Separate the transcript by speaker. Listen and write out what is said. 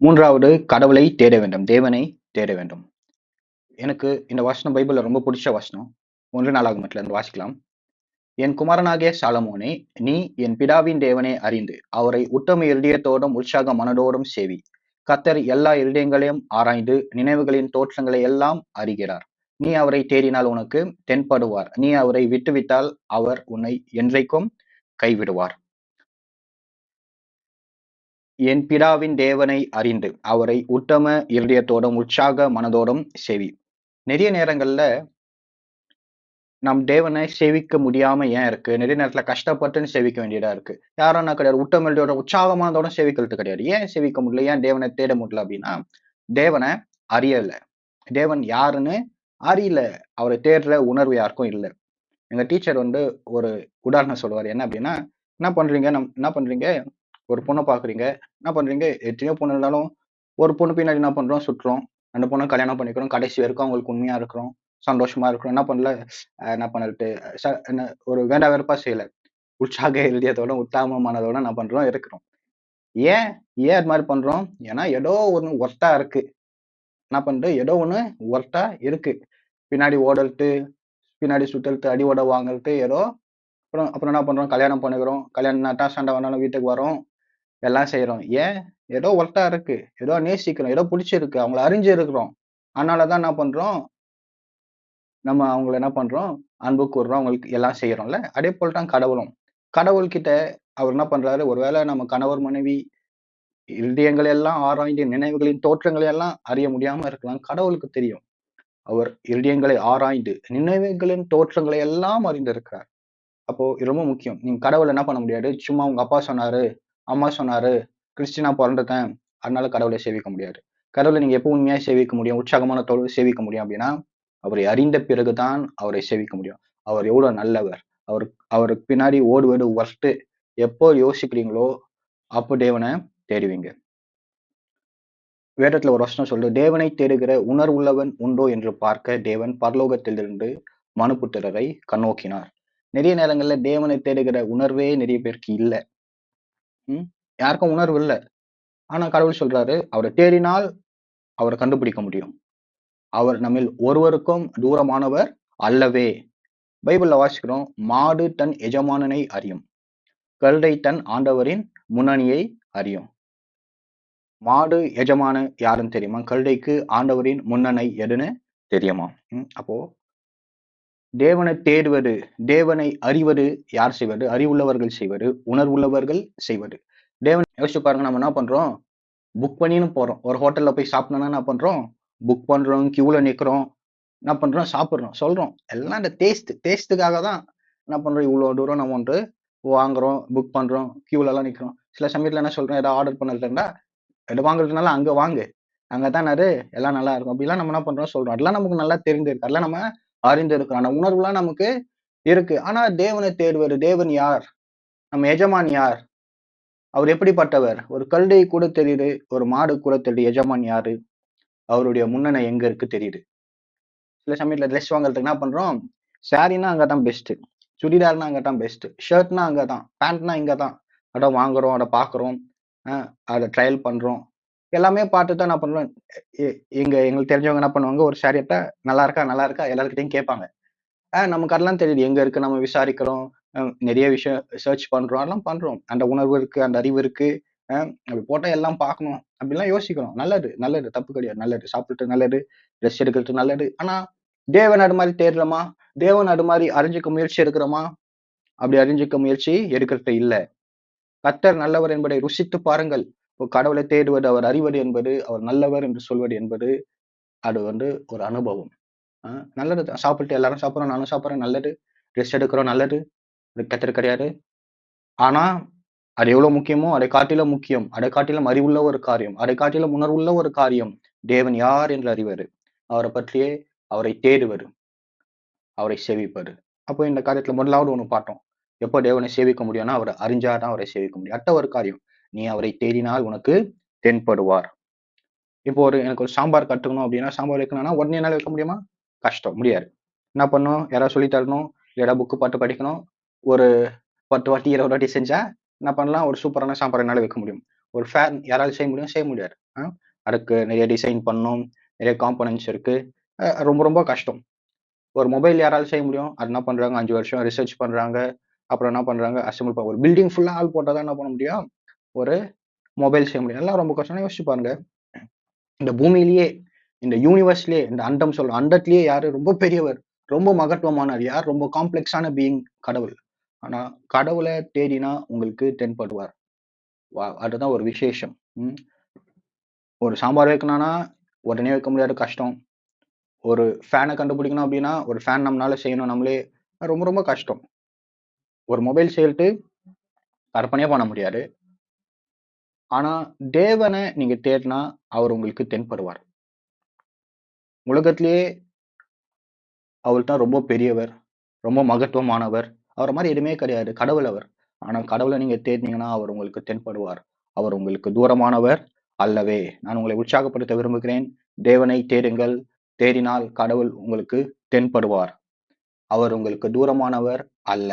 Speaker 1: மூன்றாவது கடவுளை தேட வேண்டும். தேவனை தேட வேண்டும். எனக்கு இந்த வசனம் பைபிள்ல ரொம்ப பிடிச்ச வசனம். 1 நாளாகமத்திலிருந்து வாசிக்கலாம். என் குமாரனாகிய சாலமோனே, நீ என் பிதாவின் தேவனை அறிந்து, அவரை உத்தம இருதயத்தோடும் உற்சாக மனதோடும் சேவி. கர்த்தர் எல்லா இருதயங்களையும் ஆராய்ந்து, நினைவுகளின் தோற்றங்களை எல்லாம் அறிகிறார். நீ அவரை தேடினால் உனக்கு தென்படுவார். நீ அவரை விட்டுவிட்டால் அவர் உன்னை என்றைக்கும் கைவிடுவார். என் பிதாவின் தேவனை அறிந்து, அவரை உத்தம இருதயத்தோடும் உற்சாக மனதோடும் சேவி. நிறைய நேரங்கள்ல நம் தேவனை சேவிக்க முடியாம ஏன் இருக்கு? நிறைய நேரத்துல கஷ்டப்பட்டுன்னு சேவிக்க வேண்டியதா இருக்கு. யாரும் கிடையாது. உத்தம இருதயத்தோட உற்சாகமானதோட சேவிக்கிறது கிடையாது. ஏன் சேவிக்க முடியல? ஏன் தேவனை தேட முடியல அப்படின்னா, தேவனை அறியல. தேவன் யாருன்னு அறியல. அவரை தேடுற உணர்வு யாருக்கும் இல்ல. எங்க டீச்சர் ஒரு உதாரணம் சொல்லுவாரு. என்ன அப்படின்னா, என்ன பண்றீங்க? ஒரு பொண்ணை பாக்குறீங்க. என்ன பண்றீங்க? எத்தனையோ பொண்ணு இருந்தாலும் ஒரு பொண்ணு பின்னாடி என்ன பண்றோம்? சுற்றுறோம். அந்த பொண்ணை கல்யாணம் பண்ணிக்கிறோம். கடைசி வரைக்கும் அவங்களுக்கு உண்மையா இருக்கிறோம். சந்தோஷமா இருக்கிறோம். என்ன பண்ணல? என்ன பண்ணிட்டு என்ன ஒரு வேண்டா வெறுப்பா செய்யல. உற்சாக இருதயத்தோட உத்தாம மனதோட என்ன பண்றோம்? இருக்கிறோம். ஏன் ஏன் அது மாதிரி பண்றோம்? ஏன்னா ஏதோ ஒண்ணு ஒர்த்தா இருக்கு. என்ன பண்றது? ஏதோ ஒண்ணு ஒர்த்தா இருக்கு. பின்னாடி ஓடல்ட்டு, பின்னாடி சுத்தல்ட்டு, அடி உத வாங்கல்ட்டு ஏதோ அப்புறம் அப்புறம் என்ன பண்றோம்? கல்யாணம் பண்ணிக்கிறோம். கல்யாணம் நட்டா சண்டை வந்தாலும் வீட்டுக்கு வரோம். எல்லாம் செய்றோம். ஏன்? ஏதோ ஒர்த்தா இருக்கு. ஏதோ நேசிக்கிறோம். ஏதோ பிடிச்சிருக்கு. அவங்கள அறிஞ்சு இருக்கிறோம். அதனாலதான் என்ன பண்றோம்? நம்ம அவங்கள என்ன பண்றோம்? அன்பு கூர்றோம். அவங்களுக்கு எல்லாம் செய்றோம்ல. அதே போல தான் கடவுளும். கடவுள்கிட்ட அவர் என்ன பண்றாரு? ஒருவேளை நம்ம கணவர், மனைவி இருதயங்களை எல்லாம் ஆராய்ந்து நினைவுகளின் தோற்றங்களை எல்லாம் அறிய முடியாம இருக்கலாம். கடவுளுக்கு தெரியும். அவர் இருதயங்களை ஆராய்ந்து நினைவுகளின் தோற்றங்களை எல்லாம் அறிந்திருக்கிறார். அப்போ இது ரொம்ப முக்கியம். நீங்க கடவுள என்ன பண்ண முடியாது? சும்மா உங்க அப்பா சொன்னாரு, அம்மா சொன்னாரு, கிறிஸ்டினா பொறந்துட்டேன். அதனால கடவுளை சேவிக்க முடியாது. கடவுளை நீங்க எப்போ உண்மையா சேவிக்க முடியும்? உற்சாகமான தோழி சேவிக்க முடியும் அப்படின்னா, அவரை அறிந்த பிறகுதான் அவரை சேவிக்க முடியும். அவர் எவ்வளவு நல்லவர். அவருக்கு பின்னாடி ஓடுவது ஒர்ஸ்ட். எப்போ யோசிக்கிறீங்களோ அப்போ தேவனை தேடுவீங்க. வேதத்துல ஒரு வசனம் சொல்லுது, தேவனை தேடுகிற உணர்வுள்ளவன் உண்டோ என்று பார்க்க தேவன் பரலோகத்திலிருந்து மனுபுத்திரரை கண்ணோக்கினார். நிறைய நேரங்கள்ல தேவனை தேடுகிற உணர்வே நிறைய பேருக்கு இல்ல. யாருக்கும் உணர்வு இல்ல. ஆனா கடவுள் சொல்றாரு, அவரை தேடினால் அவரை கண்டுபிடிக்க முடியும். அவர் நம்மில் ஒருவருக்கும் தூரமானவர் அல்லவே. பைபிள்ல வாசிக்கிறோம், மாடு தன் எஜமானனை அறியும், கழுதை தன் ஆண்டவரின் முன்னணியை அறியும். மாடு எஜமான யாருன்னு தெரியுமா? கழுதைக்கு ஆண்டவரின் முன்னணை எதுன்னு தெரியுமா? அப்போ தேவனை தேடுவது, தேவனை அறிவது யார் செய்வது? அறிவுள்ளவர்கள் செய்வது, உணர்வுள்ளவர்கள் செய்வது. தேவன் யோசிச்சு பாருங்க, நம்ம என்ன பண்றோம்? புக் பண்ணின்னு போறோம். ஒரு ஹோட்டல்ல போய் சாப்பிடணும்னா என்ன பண்றோம்? புக் பண்றோம், கியூல நிக்கிறோம், என்ன பண்றோம்? சாப்பிடுறோம், சொல்றோம். எல்லாம் இந்த டேஸ்ட்டுக்காக தான் என்ன பண்றோம்? இவ்வளவு தூரம் நம்ம வாங்குறோம், புக் பண்றோம், கியூல எல்லாம் நிக்கிறோம். சில சமயத்துல என்ன சொல்றோம்? ஏதாவது ஆர்டர் பண்ணது இருந்தா, எது வாங்குறதுனால அங்க வாங்கு, அங்கதான் எல்லாம் நல்லா இருக்கும். அப்படிலாம் நம்ம என்ன பண்றோம்? சொல்றோம். அதெல்லாம் நமக்கு நல்லா தெரிஞ்சிருக்கு. அதெல்லாம் நம்ம அறிந்து இருக்கிறோம். அந்த உணர்வுலாம் நமக்கு இருக்கு. ஆனா தேவனை தேடுவது, தேவன் யார்? நம்ம எஜமான் யார்? அவர் எப்படிப்பட்டவர்? ஒரு கழுதை கூட தெரியுது, ஒரு மாடு கூட தெரியுது. எஜமான் யாரு? அவருடைய முன்னணை எங்க இருக்கு தெரியுது. சில சமயத்துல ட்ரெஸ் வாங்குறதுக்கு என்ன பண்றோம்? சாரின்னா அங்கதான் பெஸ்ட், சுடிதார்னா அங்கதான் பெஸ்ட், ஷர்ட்னா அங்கதான், பேண்ட்னா இங்கதான். அட வாங்குறோம், அத பாக்குறோம், அதை ட்ரையல் பண்றோம். எல்லாமே பார்த்துட்டு என்ன பண்றோம்? எங்களுக்கு தெரிஞ்சவங்க என்ன பண்ணுவாங்க? ஒரு சாரி எடுத்தா நல்லா இருக்கா, நல்லா இருக்கா, எல்லாருக்கிட்டையும் கேட்பாங்க. நமக்கு அதெல்லாம் தெரியுது. எங்க இருக்கு நம்ம விசாரிக்கிறோம். நிறைய விஷயம் சர்ச் பண்றோம். அதெல்லாம் பண்றோம். அந்த உணர்வு இருக்கு, அந்த அறிவு இருக்கு. அப்படி போட்டா எல்லாம் பார்க்கணும். அப்படிலாம் யோசிக்கிறோம். நல்லது, நல்லது. தப்பு கிடையாது. நல்லது. சாப்பிட்டு நல்லது. ட்ரெஸ் எடுக்கிறது நல்லது. ஆனா தேவன் அது மாதிரி தேடுறோமா? தேவன் அது மாதிரி அறிஞ்சுக்க முயற்சி எடுக்கிறோமா? அப்படி அறிஞ்சுக்க முயற்சி எடுக்கிறது இல்ல. கர்த்தர் நல்லவர் என்பதை ருசித்து பாருங்கள். கடவுளை தேடுவது, அவர் அறிவது என்பது, அவர் நல்லவர் என்று சொல்வது என்பது, அது ஒரு அனுபவம். நல்லது தான். சாப்பிட்டு எல்லாரும் சாப்பிடுறோம், நானும் சாப்பிடுறேன், நல்லது. ட்ரெஸ் எடுக்கிறோம், நல்லது. அது கெட்டது கிடையாது. ஆனா அது எவ்வளவு முக்கியமோ அதை காட்டிலும் முக்கியம், அதை காட்டிலும் அறிவுள்ள ஒரு காரியம், அதை காட்டிலும் உணர்வுள்ள ஒரு காரியம், தேவன் யார் என்று அறிவது, அவரை பற்றியே அவரை தேடுவது, அவரை சேவிப்பது. அப்போ இந்த காரியத்துல முதலாவது ஒண்ணு பார்த்தோம். எப்போ தேவனை சேவிக்க முடியும்னா அவரை அறிஞ்சாதான் அவரை சேவிக்க முடியும். அடுத்த ஒரு காரியம், நீ அவரை தேடினால் உனக்கு தென்படுவார். இப்போ எனக்கு ஒரு சாம்பார் கத்துக்கணும் அப்படின்னா, சாம்பார் வைக்கணும்னா உடனே என்னால வைக்க முடியுமா? கஷ்டம், முடியாது. என்ன பண்ணணும்? யாராவது சொல்லி தரணும், இல்லையா புக்கு பார்த்து படிக்கணும். ஒரு 10 வாட்டி 20 வாட்டி செஞ்சா என்ன பண்ணலாம்? ஒரு சூப்பரான சாம்பார் என்னால வைக்க முடியும். ஒரு ஃபேன் யாராவது செய்ய முடியும்? செய்ய முடியாது. அதுக்கு நிறைய டிசைன் பண்ணணும், நிறைய காம்போனன்ட்ஸ் இருக்கு. ரொம்ப ரொம்ப கஷ்டம். ஒரு மொபைல் யாரால செய்ய முடியும்? அது என்ன பண்றாங்க, 5 வருஷம் ரிசர்ச் பண்றாங்க. அப்புறம் என்ன பண்றாங்க, அசெம்பிள் ஒரு பில்டிங் ஃபுல்லா ஆள் போட்டா தான் என்ன பண்ண முடியும்? ஒரு மொபைல் செய்ய முடியும். எல்லாம் ரொம்ப கஷ்டம். யோசிச்சு பாருங்க. இந்த பூமியிலேயே, இந்த யூனிவர்ஸ்லயே, இந்த அண்டம் சொல்றோம். அண்டத்திலேயே யாரு ரொம்ப பெரியவர், ரொம்ப மகத்துவமானவர், யார் ரொம்ப காம்ப்ளெக்ஸான பீயிங்? கடவுள். ஆனா கடவுள தேடினா உங்களுக்கு தென்படுவார். அதுதான் ஒரு விசேஷம். ம். ஒரு சாம்பார் வைக்கணும்னா உடனே வைக்க முடியாது, கஷ்டம். ஒரு ஃபேன கண்டுபிடிக்கணும் அப்படின்னா, ஒரு ஃபேன் நம்மளால செய்யணும் நம்மளே. ரொம்ப ரொம்ப கஷ்டம். ஒரு மொபைல் செய்யறது கற்பனையே பண்ண முடியாது. ஆனா தேவன நீங்க தேடினா அவர் உங்களுக்கு தென்படுவார். உலகத்திலேயே அவர் தான் ரொம்ப பெரியவர், ரொம்ப மகத்துவமானவர். அவர மாரி எதுவுமே கிடையாது. கடவுள் அவர். ஆனா கடவுள நீங்க தேடினீங்கன்னா அவர் உங்களுக்கு தென்படுவார். அவர் உங்களுக்கு தூரமானவர் அல்லவே. நான் உங்களை உற்சாகப்படுத்த விரும்புகிறேன். தேவனை தேடுங்கள். தேடினால் கடவுள் உங்களுக்கு தென்படுவார். அவர் உங்களுக்கு தூரமானவர் அல்ல.